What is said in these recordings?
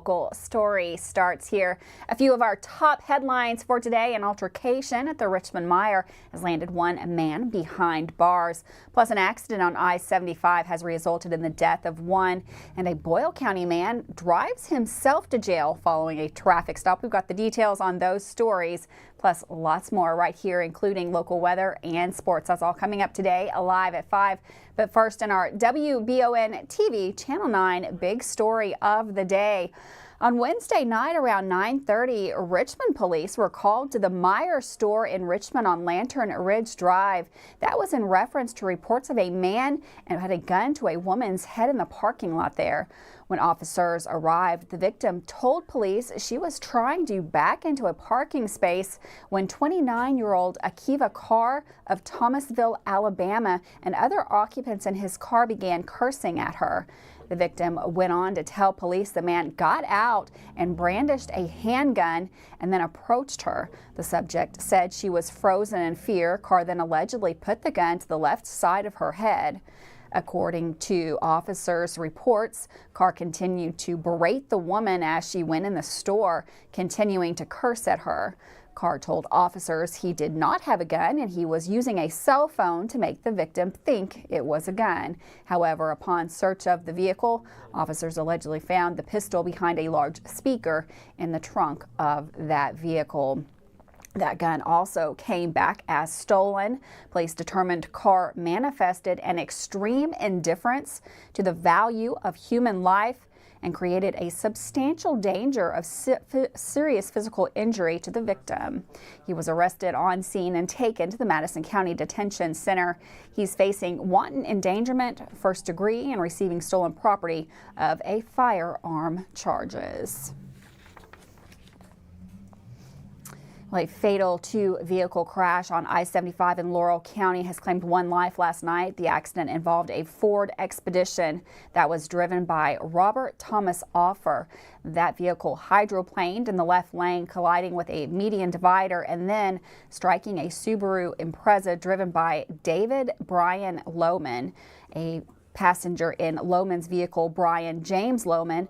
Local story starts here. A few of our top headlines for today. An altercation at the Richmond Mire has landed one man behind bars. Plus, an accident on I-75 has resulted in the death of one, and a Boyle County man drives himself to jail following a traffic stop. We've got the details on those stories, plus lots more right here, including local weather and sports. That's all coming up today, live at 5. But first, in our WBON TV Channel 9 big story of the day. On Wednesday night around 9:30, Richmond police were called to the Meijer store in Richmond on Lantern Ridge Drive. That was in reference to reports of a man who had a gun to a woman's head in the parking lot there. When officers arrived, the victim told police she was trying to back into a parking space when 29-year-old Akiva Carr of Thomasville, Alabama, and other occupants in his car began cursing at her. The victim went on to tell police the man got out and brandished a handgun and then approached her. The subject said she was frozen in fear. Carr then allegedly put the gun to the left side of her head. According to officers' reports, Carr continued to berate the woman as she went in the store, continuing to curse at her. Carr told officers he did not have a gun and he was using a cell phone to make the victim think it was a gun. However, upon search of the vehicle, officers allegedly found the pistol behind a large speaker in the trunk of that vehicle. That gun also came back as stolen. Police determined Carr manifested an extreme indifference to the value of human life and created a substantial danger of serious physical injury to the victim. He was arrested on scene and taken to the Madison County Detention Center. He's facing wanton endangerment, first degree, and receiving stolen property of a firearm charges. A fatal two-vehicle crash on I-75 in Laurel County has claimed one life last night. The accident involved a Ford Expedition that was driven by Robert Thomas Offer. That vehicle hydroplaned in the left lane, colliding with a median divider and then striking a Subaru Impreza driven by David Brian Lohman. A passenger in Lohman's vehicle, Brian James Lohman,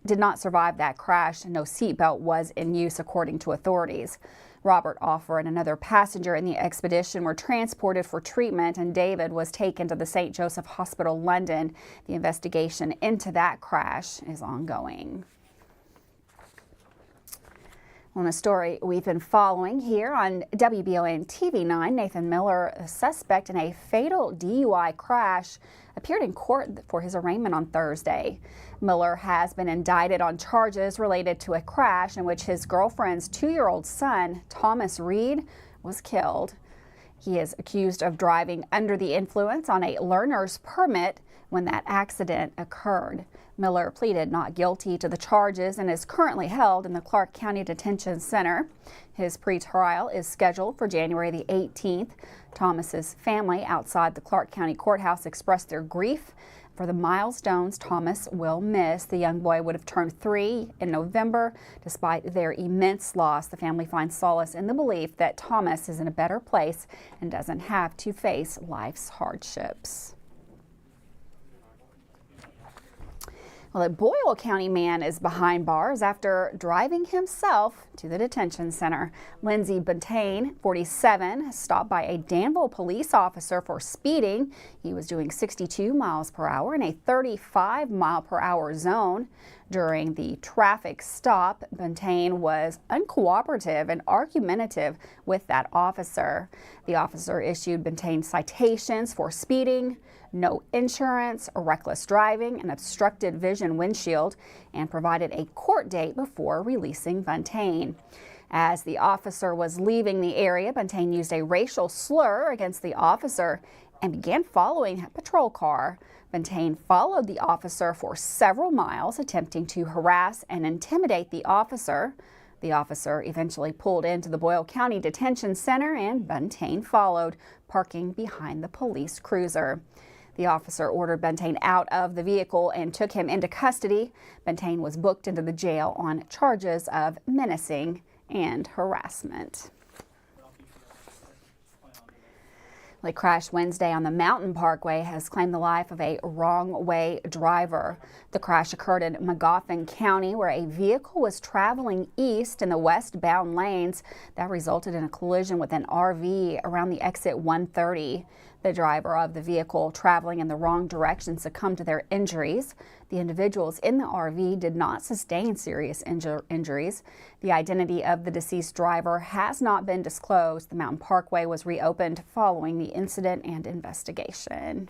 did not survive that crash. No seatbelt was in use, according to authorities. Robert Offer and another passenger in the Expedition were transported for treatment, and David was taken to the St. Joseph Hospital, London. The investigation into that crash is ongoing. On a story we've been following here on WBON TV 9, Nathan Miller, a suspect in a fatal DUI crash, appeared in court for his arraignment on Thursday. Miller has been indicted on charges related to a crash in which his girlfriend's 2-year-old son, Thomas Reed, was killed. He is accused of driving under the influence on a learner's permit when that accident occurred. Miller pleaded not guilty to the charges and is currently held in the Clark County Detention Center. His pretrial is scheduled for January the 18th. Thomas's family outside the Clark County Courthouse expressed their grief for the milestones Thomas will miss. The young boy would have turned 3 in November. Despite their immense loss, the family finds solace in the belief that Thomas is in a better place and doesn't have to face life's hardships. Well, a Boyle County man is behind bars after driving himself to the detention center. Lindsey Buntain, 47, stopped by a Danville police officer for speeding. He was doing 62 miles per hour in a 35 mile per hour zone. During the traffic stop, Buntain was uncooperative and argumentative with that officer. The officer issued Buntain citations for speeding, no insurance, reckless driving, an obstructed vision windshield, and provided a court date before releasing Buntain. As the officer was leaving the area, Buntain used a racial slur against the officer and began following a patrol car. Buntain followed the officer for several miles, attempting to harass and intimidate the officer. The officer eventually pulled into the Boyle County Detention Center and Buntain followed, parking behind the police cruiser. The officer ordered Buntain out of the vehicle and took him into custody. Buntain was booked into the jail on charges of menacing and harassment. The crash Wednesday on the Mountain Parkway has claimed the life of a wrong-way driver. The crash occurred in Magoffin County, where a vehicle was traveling east in the westbound lanes. That resulted in a collision with an RV around the exit 130. The driver of the vehicle traveling in the wrong direction succumbed to their injuries. The individuals in the RV did not sustain serious injuries. The identity of the deceased driver has not been disclosed. The Mountain Parkway was reopened following the incident and investigation.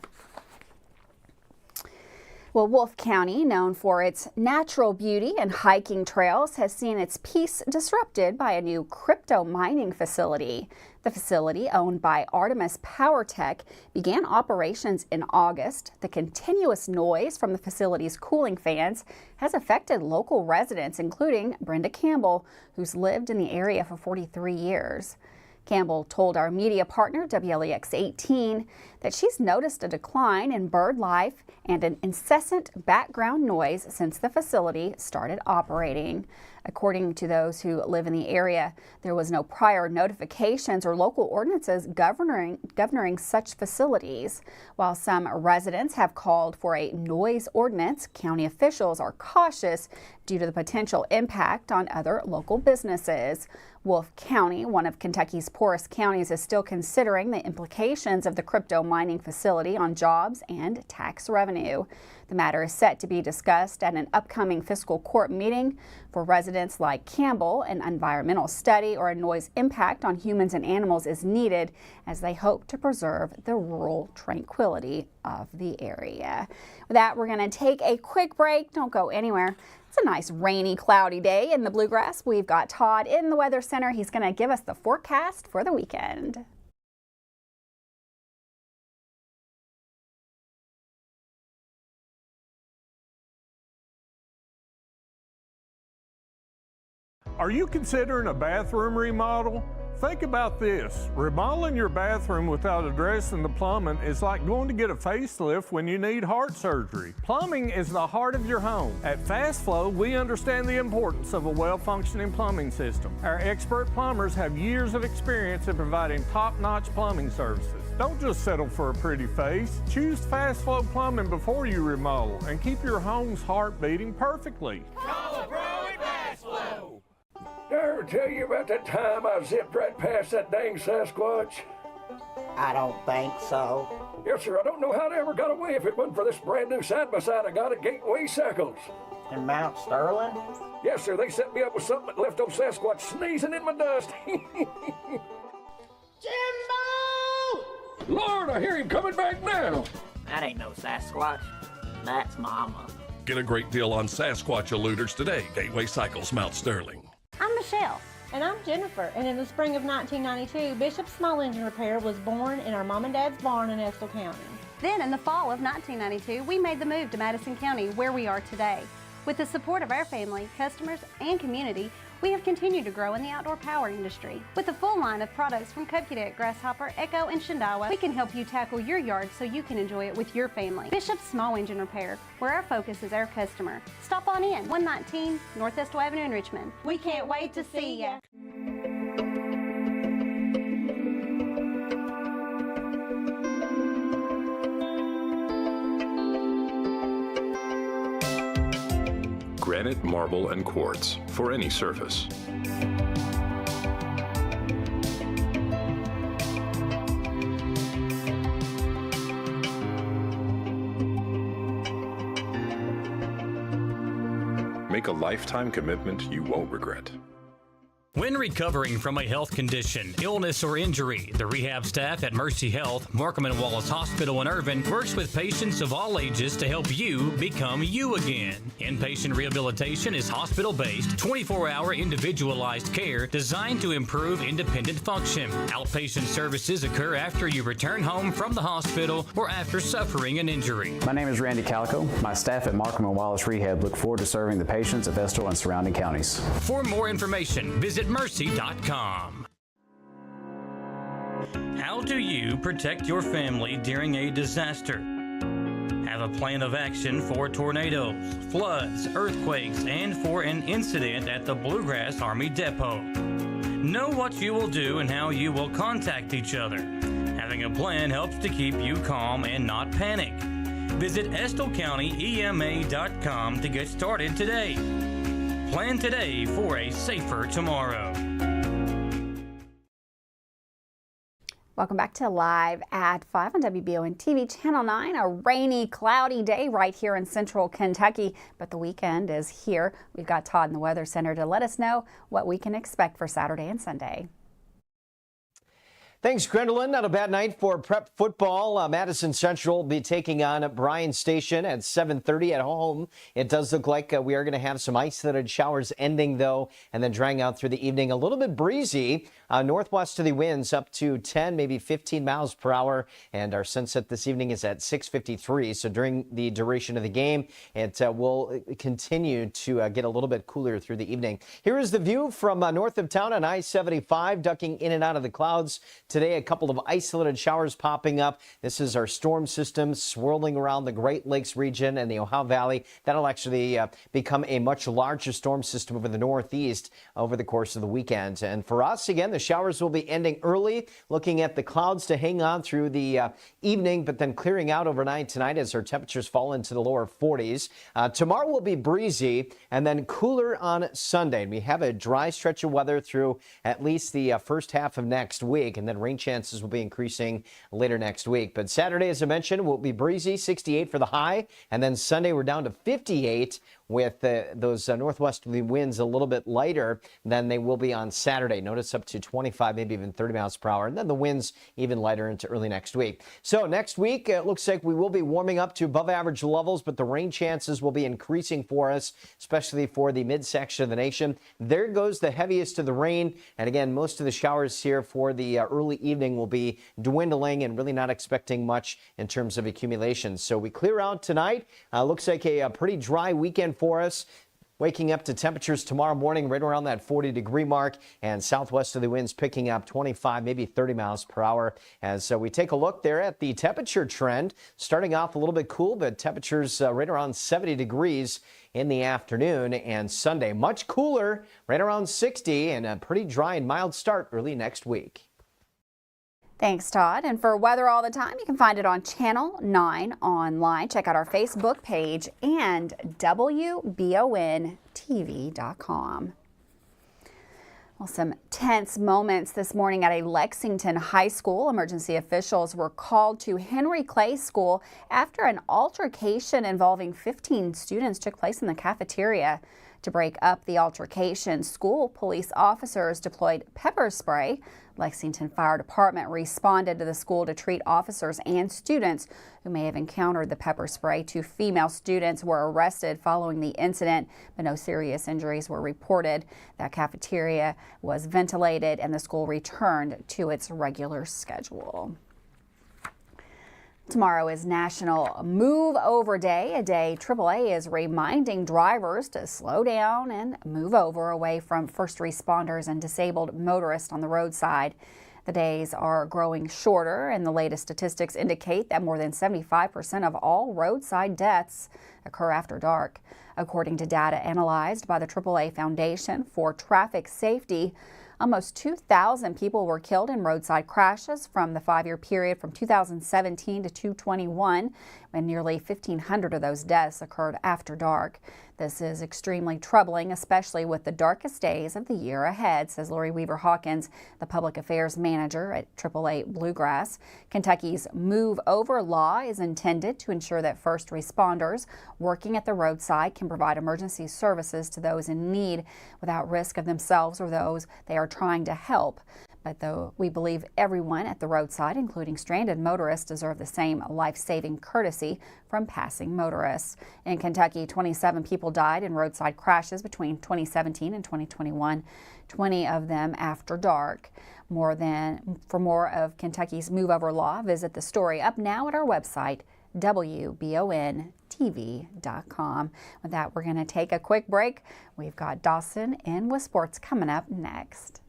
Well, Wolfe County, known for its natural beauty and hiking trails, has seen its peace disrupted by a new crypto mining facility. The facility, owned by Artemis Power Tech, began operations in August. The continuous noise from the facility's cooling fans has affected local residents, including Brenda Campbell, who's lived in the area for 43 years. Campbell told our media partner, WLEX 18, that she's noticed a decline in bird life and an incessant background noise since the facility started operating. According to those who live in the area, there was no prior notifications or local ordinances governing such facilities. While some residents have called for a noise ordinance, county officials are cautious due to the potential impact on other local businesses. Wolfe County, one of Kentucky's poorest counties, is still considering the implications of the crypto mining facility on jobs and tax revenue. The matter is set to be discussed at an upcoming fiscal court meeting. For residents like Campbell, an environmental study or a noise impact on humans and animals is needed as they hope to preserve the rural tranquility of the area. With that, we're going to take a quick break. Don't go anywhere. It's a nice rainy, cloudy day in the Bluegrass. We've got Todd in the Weather Center. He's going to give us the forecast for the weekend. Are you considering a bathroom remodel? Think about this. Remodeling your bathroom without addressing the plumbing is like going to get a facelift when you need heart surgery. Plumbing is the heart of your home. At Fast Flow, we understand the importance of a well-functioning plumbing system. Our expert plumbers have years of experience in providing top-notch plumbing services. Don't just settle for a pretty face. Choose Fast Flow Plumbing before you remodel and keep your home's heart beating perfectly. Call a pro at Fast Flow. Did I ever tell you about that time I zipped right past that dang Sasquatch? I don't think so. Yes, sir. I don't know how they ever got away if it wasn't for this brand new side-by-side I got at Gateway Cycles. In Mount Sterling? Yes, sir. They set me up with something that left old Sasquatch sneezing in my dust. Jimbo! Lord, I hear him coming back now. That ain't no Sasquatch. That's Mama. Get a great deal on Sasquatch eluders today. Gateway Cycles, Mount Sterling. I'm Michelle. And I'm Jennifer, and in the spring of 1992, Bishop's Small Engine Repair was born in our mom and dad's barn in Estill County. Then in the fall of 1992, we made the move to Madison County, where we are today. With the support of our family, customers, and community, we have continued to grow in the outdoor power industry. With a full line of products from Cub Cadet, Grasshopper, Echo, and Shindawa, we can help you tackle your yard so you can enjoy it with your family. Bishop's Small Engine Repair, where our focus is our customer. Stop on in, 119 North Estill Avenue in Richmond. We can't wait to see ya. Granite, marble, and quartz for any surface. Make a lifetime commitment you won't regret. When recovering from a health condition, illness, or injury, the rehab staff at Mercy Health, Markham and Wallace Hospital in Irvin, works with patients of all ages to help you become you again. Inpatient rehabilitation is hospital-based, 24-hour individualized care designed to improve independent function. Outpatient services occur after you return home from the hospital or after suffering an injury. My name is Randy Calico. My staff at Markham and Wallace Rehab look forward to serving the patients of Estill and surrounding counties. For more information, visit mercy.com. How do you protect your family during a disaster? Have a plan of action for tornadoes, floods, earthquakes, and for an incident at the Bluegrass Army Depot. Know what you will do and how you will contact each other. Having a plan helps to keep you calm and not panic. Visit EstleCountyEMA.com to get started today. Plan today for a safer tomorrow. Welcome back to Live at 5 on WBON TV Channel 9. A rainy, cloudy day right here in central Kentucky, but the weekend is here. We've got Todd in the Weather Center to let us know what we can expect for Saturday and Sunday. Thanks, Gwendolyn. Not a bad night for prep football. Madison Central will be taking on Bryan Station at 7:30 at home. It does look like we are going to have some isolated showers ending, though, and then drying out through the evening. A little bit breezy. Northwesterly winds up to 10, maybe 15 miles per hour. And our sunset this evening is at 6:53. So during the duration of the game, it will continue to get a little bit cooler through the evening. Here is the view from north of town on I-75, ducking in and out of the clouds. Today, a couple of isolated showers popping up. This is our storm system swirling around the Great Lakes region and the Ohio Valley. That'll actually become a much larger storm system over the northeast over the course of the weekend. And for us, again, the showers will be ending early. Looking at the clouds to hang on through the evening, but then clearing out overnight tonight as our temperatures fall into the lower 40s. Tomorrow will be breezy and then cooler on Sunday. And we have a dry stretch of weather through at least the first half of next week, and then rain chances will be increasing later next week. But Saturday, as I mentioned, will be breezy, 68 for the high, and then Sunday we're down to 58 with those northwesterly winds a little bit lighter than they will be on Saturday. Notice up to 25, maybe even 30 miles per hour, and then the winds even lighter into early next week. So next week, it looks like we will be warming up to above average levels, but the rain chances will be increasing for us, especially for the midsection of the nation. There goes the heaviest of the rain, and again, most of the showers here for the early evening will be dwindling and really not expecting much in terms of accumulation. So we clear out tonight. Looks like a pretty dry weekend for us. Waking up to temperatures tomorrow morning right around that 40-degree mark, and southwesterly winds picking up 25, maybe 30 miles per hour. As we take a look there at the temperature trend, starting off a little bit cool, but temperatures right around 70 degrees in the afternoon, and Sunday much cooler, right around 60, and a pretty dry and mild start early next week. Thanks, Todd. And for weather all the time, you can find it on Channel 9 online. Check out our Facebook page and WBONTV.com. Well, some tense moments this morning at a Lexington high school. Emergency officials were called to Henry Clay School after an altercation involving 15 students took place in the cafeteria. To break up the altercation, school police officers deployed pepper spray. Lexington Fire Department responded to the school to treat officers and students who may have encountered the pepper spray. 2 female students were arrested following the incident, but no serious injuries were reported. That cafeteria was ventilated and the school returned to its regular schedule. Tomorrow is National Move Over Day, a day AAA is reminding drivers to slow down and move over away from first responders and disabled motorists on the roadside. The days are growing shorter, and the latest statistics indicate that more than 75% of all roadside deaths occur after dark. According to data analyzed by the AAA Foundation for Traffic Safety, almost 2,000 people were killed in roadside crashes from the 5-year period from 2017 to 2021, when nearly 1,500 of those deaths occurred after dark. This is extremely troubling, especially with the darkest days of the year ahead, says Lori Weaver Hawkins, the public affairs manager at AAA Bluegrass. Kentucky's Move Over law is intended to ensure that first responders working at the roadside can provide emergency services to those in need without risk of themselves or those they are trying to help. But though we believe everyone at the roadside, including stranded motorists, deserve the same life-saving courtesy from passing motorists. In Kentucky, 27 people died in roadside crashes between 2017 and 2021, 20 of them after dark. For more of Kentucky's Move Over law, visit the story up now at our website, WBONTV.com. With that, we're going to take a quick break. We've got Dawson in with sports coming up next.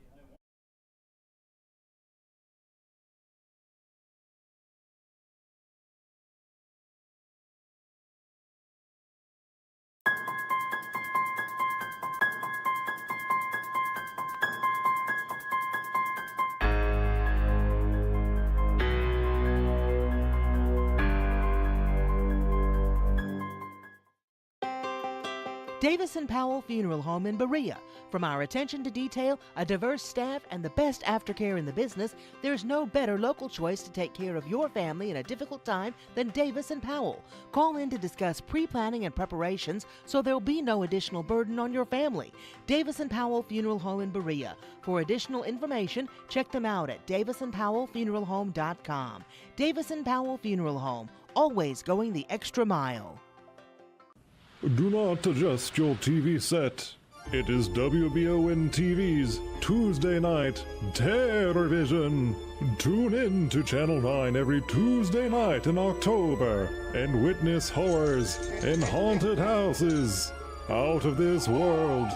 Davis & Powell Funeral Home in Berea. From our attention to detail, a diverse staff, and the best aftercare in the business, there's no better local choice to take care of your family in a difficult time than Davis & Powell. Call in to discuss pre-planning and preparations so there'll be no additional burden on your family. Davis & Powell Funeral Home in Berea. For additional information, check them out at davisandpowellfuneralhome.com. Davis & Powell Funeral Home, always going the extra mile. Do not adjust your TV set. It is WBON TV's Tuesday Night Terrorvision. Tune in to Channel 9 every Tuesday night in October and witness horrors in haunted houses, out of this world,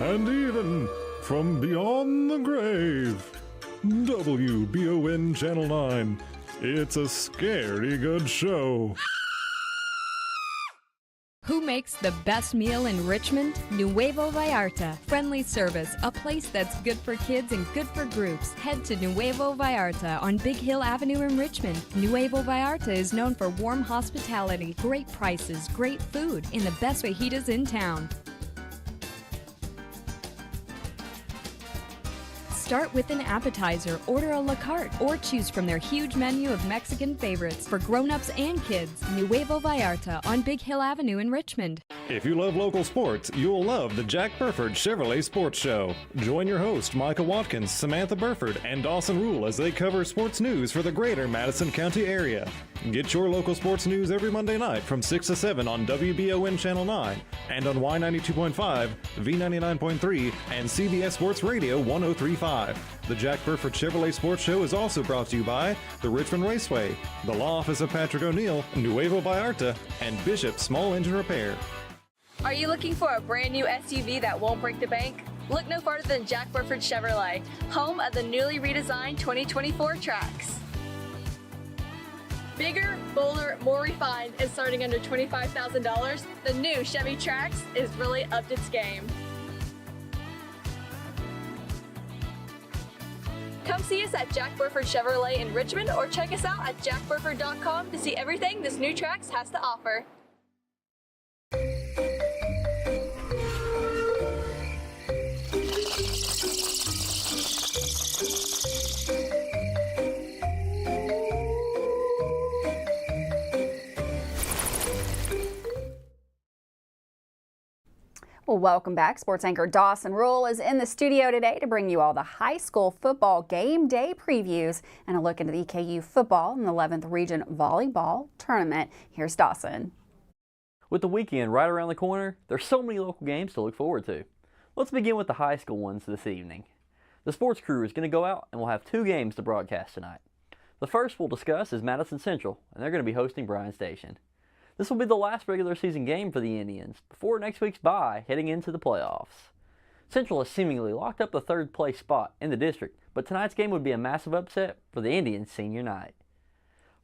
and even from beyond the grave. WBON Channel 9. It's a scary good show. Who makes the best meal in Richmond? Nuevo Vallarta. Friendly service, a place that's good for kids and good for groups. Head to Nuevo Vallarta on Big Hill Avenue in Richmond. Nuevo Vallarta is known for warm hospitality, great prices, great food, and the best fajitas in town. Start with an appetizer, order a la carte, or choose from their huge menu of Mexican favorites for grown-ups and kids. Nuevo Vallarta on Big Hill Avenue in Richmond. If you love local sports, you'll love the Jack Burford Chevrolet Sports Show. Join your host, Micah Watkins, Samantha Burford, and Dawson Rule as they cover sports news for the greater Madison County area. Get your local sports news every Monday night from 6 to 7 on WBON Channel 9 and on Y92.5, V99.3, and CBS Sports Radio 103.5. The Jack Burford Chevrolet Sports Show is also brought to you by the Richmond Raceway, the Law Office of Patrick O'Neill, Nuevo Vallarta, and Bishop Small Engine Repair. Are you looking for a brand new SUV that won't break the bank? Look no farther than Jack Burford Chevrolet, home of the newly redesigned 2024 Trax. Bigger, bolder, more refined, and starting under $25,000, the new Chevy Trax is really upped its game. Come see us at Jack Burford Chevrolet in Richmond or check us out at jackburford.com to see everything this new Trax has to offer. Well, welcome back. Sports anchor Dawson Rule is in the studio today to bring you all the high school football game day previews and a look into the EKU football and the 11th Region Volleyball Tournament. Here's Dawson. With the weekend right around the corner, there's so many local games to look forward to. Let's begin with the high school ones this evening. The sports crew is going to go out and we'll have 2 games to broadcast tonight. The first we'll discuss is Madison Central, and they're going to be hosting Bryan Station. This will be the last regular season game for the Indians before next week's bye heading into the playoffs. Central has seemingly locked up the 3rd place spot in the district, but tonight's game would be a massive upset for the Indians' senior night.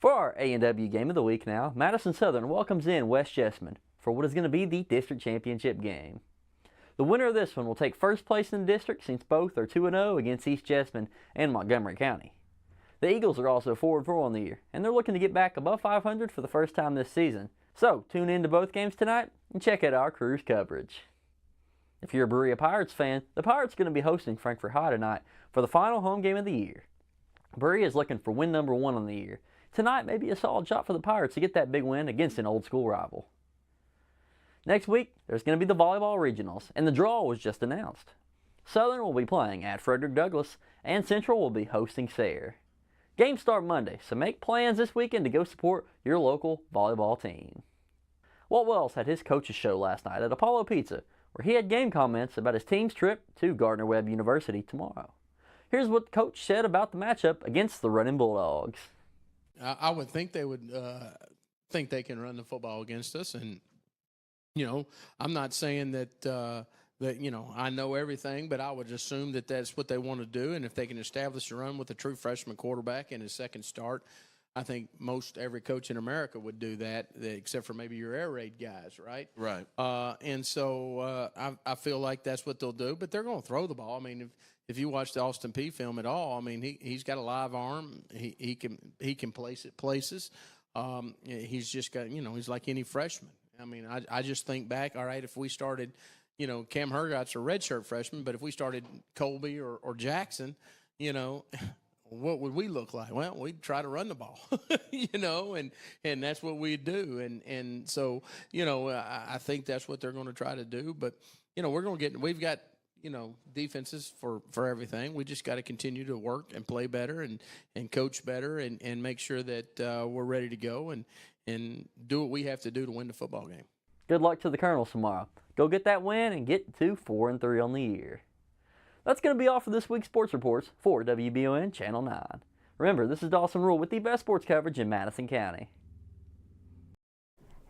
For our A&W game of the week now, Madison Southern welcomes in West Jessamine for what is going to be the district championship game. The winner of this one will take 1st place in the district since both are 2-0 against East Jessamine and Montgomery County. The Eagles are also 4-4 on the year, and they're looking to get back above 500 for the first time this season. So, tune in to both games tonight and check out our crew's coverage. If you're a Berea Pirates fan, the Pirates are going to be hosting Frankfort High tonight for the final home game of the year. Berea is looking for win number 1 on the year. Tonight may be a solid shot for the Pirates to get that big win against an old school rival. Next week, there's going to be the volleyball regionals, and the draw was just announced. Southern will be playing at Frederick Douglass, and Central will be hosting Sayre. Games start Monday, so make plans this weekend to go support your local volleyball team. Walt Wells had his coach's show last night at Apollo Pizza, where he had game comments about his team's trip to Gardner-Webb University tomorrow. Here's what the coach said about the matchup against the Running Bulldogs. I would think they would think they can run the football against us, and I'm not saying that I know everything, but I would assume that that's what they want to do. And if they can establish a run with a true freshman quarterback in his second start, I think every coach in America would do that, except for maybe your air raid guys, right? Right. And so I feel like that's what they'll do. But they're going to throw the ball. I mean, if you watch the Austin Peay film at all, I mean, he's got a live arm. He can place it places. He's just got, he's like any freshman. I mean, I just think back, all right, if we started, you know, Cam Hergott's a redshirt freshman, but if we started Colby or Jackson, you know, what would we look like? Well, we'd try to run the ball, you know, and that's what we'd do. And so, you know, I think that's what they're going to try to do. But, you know, we've got, you know, defenses for everything. We just got to continue to work and play better and coach better and make sure that we're ready to go and do what we have to do to win the football game. Good luck to the Colonels tomorrow. Go get that win and get to 4-3 on the year. That's going to be all for this week's Sports Reports for WBON Channel 9. Remember, this is Dawson Rule with the best sports coverage in Madison County.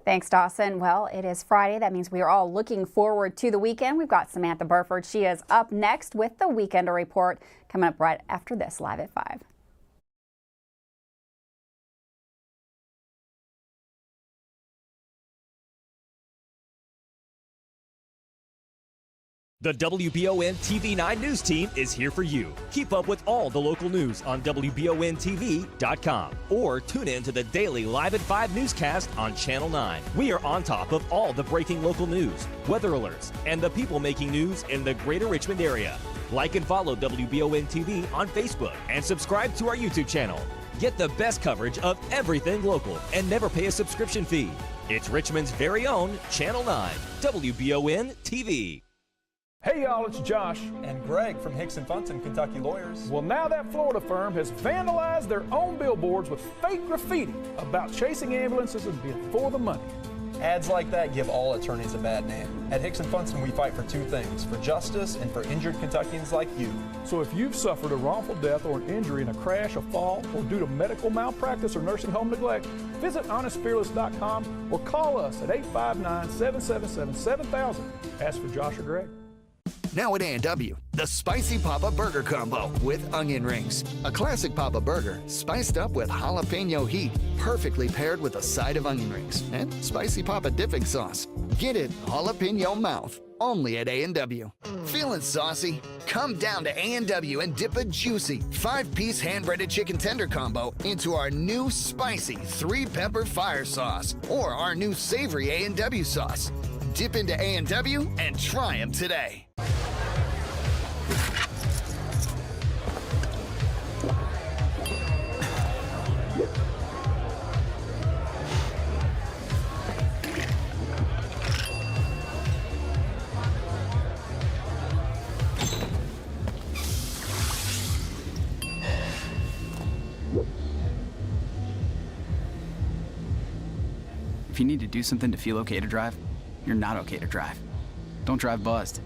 Thanks, Dawson. Well, it is Friday. That means we are all looking forward to the weekend. We've got Samantha Burford. She is up next with the Weekender Report coming up right after this, live at 5. The WBON TV9 News team is here for you. Keep up with all the local news on WBONTV.com or tune in to the daily Live at 5 newscast on Channel 9. We are on top of all the breaking local news, weather alerts, and the people making news in the greater Richmond area. Like and follow WBON TV on Facebook and subscribe to our YouTube channel. Get the best coverage of everything local and never pay a subscription fee. It's Richmond's very own Channel 9, WBON TV. Hey y'all, it's Josh. And Greg from Hicks & Funson, Kentucky Lawyers. Well, now that Florida firm has vandalized their own billboards with fake graffiti about chasing ambulances and being for the money. Ads like that give all attorneys a bad name. At Hicks & Funson, we fight for two things, for justice and for injured Kentuckians like you. So if you've suffered a wrongful death or an injury in a crash, a fall, or due to medical malpractice or nursing home neglect, visit honestfearless.com or call us at 859-777-7000. Ask for Josh or Greg. Now at A&W, the Spicy Papa Burger Combo with onion rings. A classic Papa Burger, spiced up with jalapeno heat, perfectly paired with a side of onion rings and Spicy Papa dipping sauce. Get it jalapeno mouth, only at A&W. Feeling saucy? Come down to A&W and dip a juicy 5-piece hand-breaded chicken tender combo into our new spicy 3-pepper fire sauce or our new savory A&W sauce. Dip into A&W and try them today. If you need to do something to feel okay to drive, you're not okay to drive. Don't drive buzzed.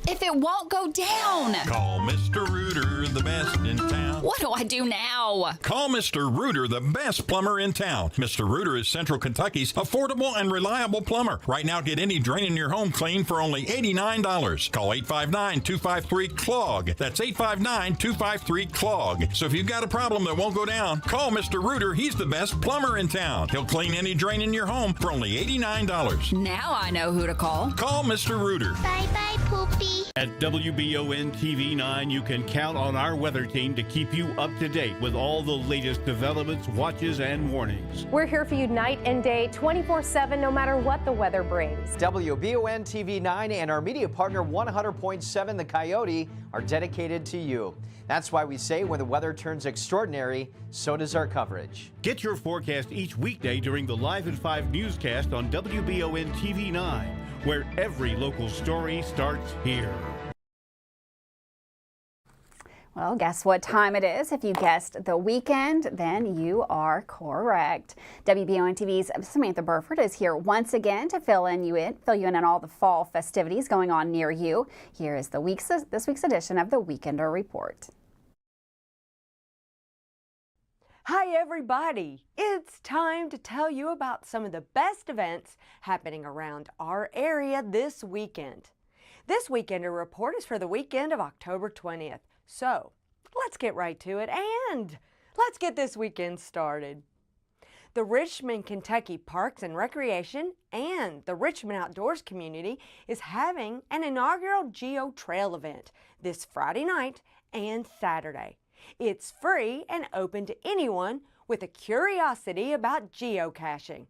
If it won't go down. Call Mr. Rooter, the best in town. What do I do now? Call Mr. Rooter, the best plumber in town. Mr. Rooter is Central Kentucky's affordable and reliable plumber. Right now, get any drain in your home clean for only $89. Call 859-253-CLOG. That's 859-253-CLOG. So if you've got a problem that won't go down, call Mr. Rooter. He's the best plumber in town. He'll clean any drain in your home for only $89. Now I know who to call. Call Mr. Rooter. Bye-bye, Poopy. At WBON TV9, you can count on our weather team to keep you up to date with all the latest developments, watches, and warnings. We're here for you night and day, 24/7, no matter what the weather brings. WBON TV9 and our media partner 100.7 The Coyote are dedicated to you. That's why we say when the weather turns extraordinary, so does our coverage. Get your forecast each weekday during the Live at 5 newscast on WBON TV9, where every local story starts here. Well, guess what time it is? If you guessed the weekend, then you are correct. WBON TV's Samantha Burford is here once again to fill you in on all the fall festivities going on near you. Here is this week's edition of the Weekender Report. Hi everybody! It's time to tell you about some of the best events happening around our area this weekend. This Weekender Report is for the weekend of October 20th. So, let's get right to it and let's get this weekend started. The Richmond, Kentucky Parks and Recreation and the Richmond Outdoors community is having an inaugural Geo Trail event this Friday night and Saturday. It's free and open to anyone with a curiosity about geocaching.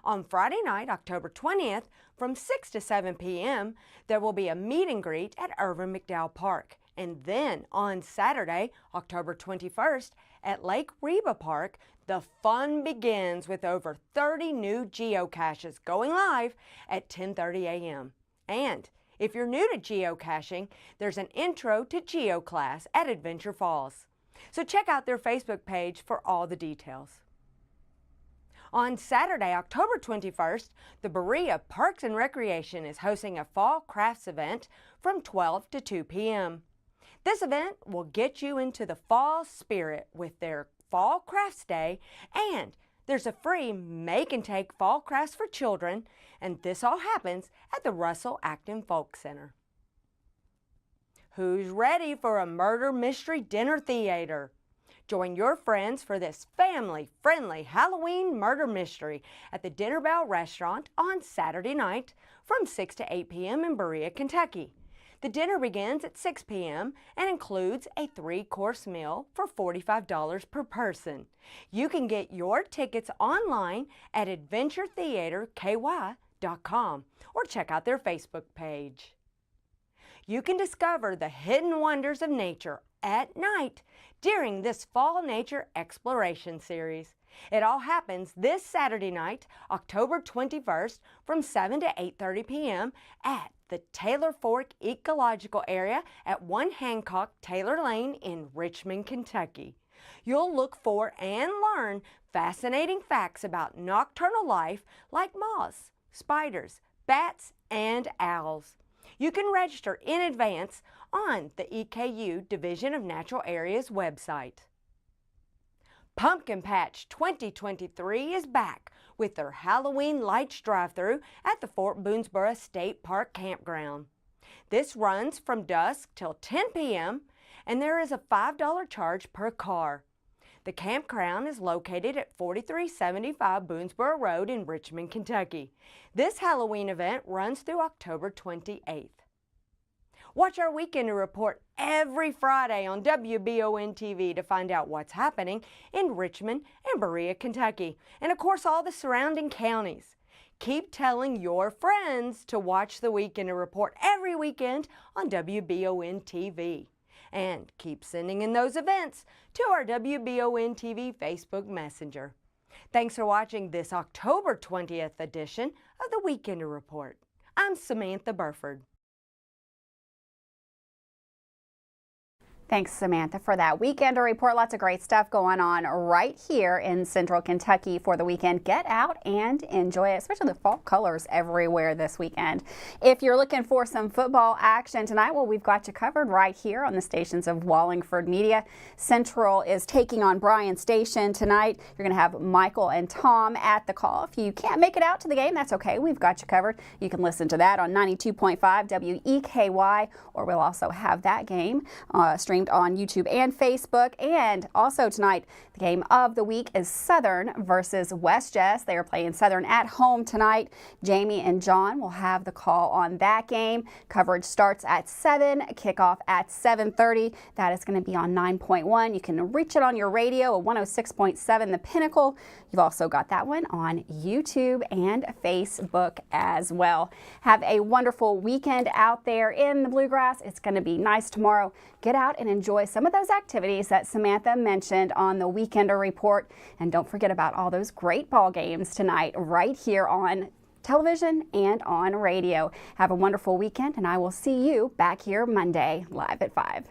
On Friday night, October 20th, from 6 to 7 p.m., there will be a meet and greet at Irvin McDowell Park. And then on Saturday, October 21st, at Lake Reba Park, the fun begins with over 30 new geocaches going live at 10:30 a.m. And if you're new to geocaching, there's an Intro to Geo class at Adventure Falls. So check out their Facebook page for all the details. On Saturday, October 21st, the Berea Parks and Recreation is hosting a fall crafts event from 12 to 2 p.m. This event will get you into the fall spirit with their Fall Crafts Day, and there's a free make and take fall crafts for children, and this all happens at the Russell Acton Folk Center. Who's ready for a murder mystery dinner theater? Join your friends for this family-friendly Halloween murder mystery at the Dinner Bell Restaurant on Saturday night from 6 to 8 p.m. in Berea, Kentucky. The dinner begins at 6 p.m. and includes a 3-course meal for $45 per person. You can get your tickets online at adventuretheaterky.com or check out their Facebook page. You can discover the hidden wonders of nature at night during this Fall Nature Exploration Series. It all happens this Saturday night, October 21st, from 7 to 8:30 p.m. at the Taylor Fork Ecological Area at 1 Hancock Taylor Lane in Richmond, Kentucky. You'll look for and learn fascinating facts about nocturnal life like moths, spiders, bats, and owls. You can register in advance on the EKU Division of Natural Areas website. Pumpkin Patch 2023 is back with their Halloween Lights drive-thru at the Fort Boonesborough State Park Campground. This runs from dusk till 10 p.m. and there is a $5 charge per car. The campground is located at 4375 Boonesborough Road in Richmond, Kentucky. This Halloween event runs through October 28th. Watch our Weekender Report every Friday on WBON TV to find out what's happening in Richmond and Berea, Kentucky, and of course all the surrounding counties. Keep telling your friends to watch the Weekender Report every weekend on WBON TV. And keep sending in those events to our WBON TV Facebook Messenger. Thanks for watching this October 20th edition of the Weekender Report. I'm Samantha Burford. Thanks, Samantha, for that Weekender Report. Lots of great stuff going on right here in Central Kentucky for the weekend. Get out and enjoy it, especially the fall colors everywhere this weekend. If you're looking for some football action tonight, well, we've got you covered right here on the stations of Wallingford Media. Central is taking on Bryan Station tonight. You're going to have Michael and Tom at the call. If you can't make it out to the game, that's okay. We've got you covered. You can listen to that on 92.5 WEKY, or we'll also have that game streamed on YouTube and Facebook. And also tonight, the game of the week is Southern versus West Jess. They are playing Southern at home tonight. Jamie and John will have the call on that game. Coverage starts at 7, kickoff at 7:30. That is going to be on 9.1. You can reach it on your radio at 106.7 The Pinnacle. You've also got that one on YouTube and Facebook as well. Have a wonderful weekend out there in the Bluegrass. It's going to be nice tomorrow. Get out and enjoy some of those activities that Samantha mentioned on the Weekender Report. And don't forget about all those great ball games tonight right here on television and on radio. Have a wonderful weekend, and I will see you back here Monday live at 5.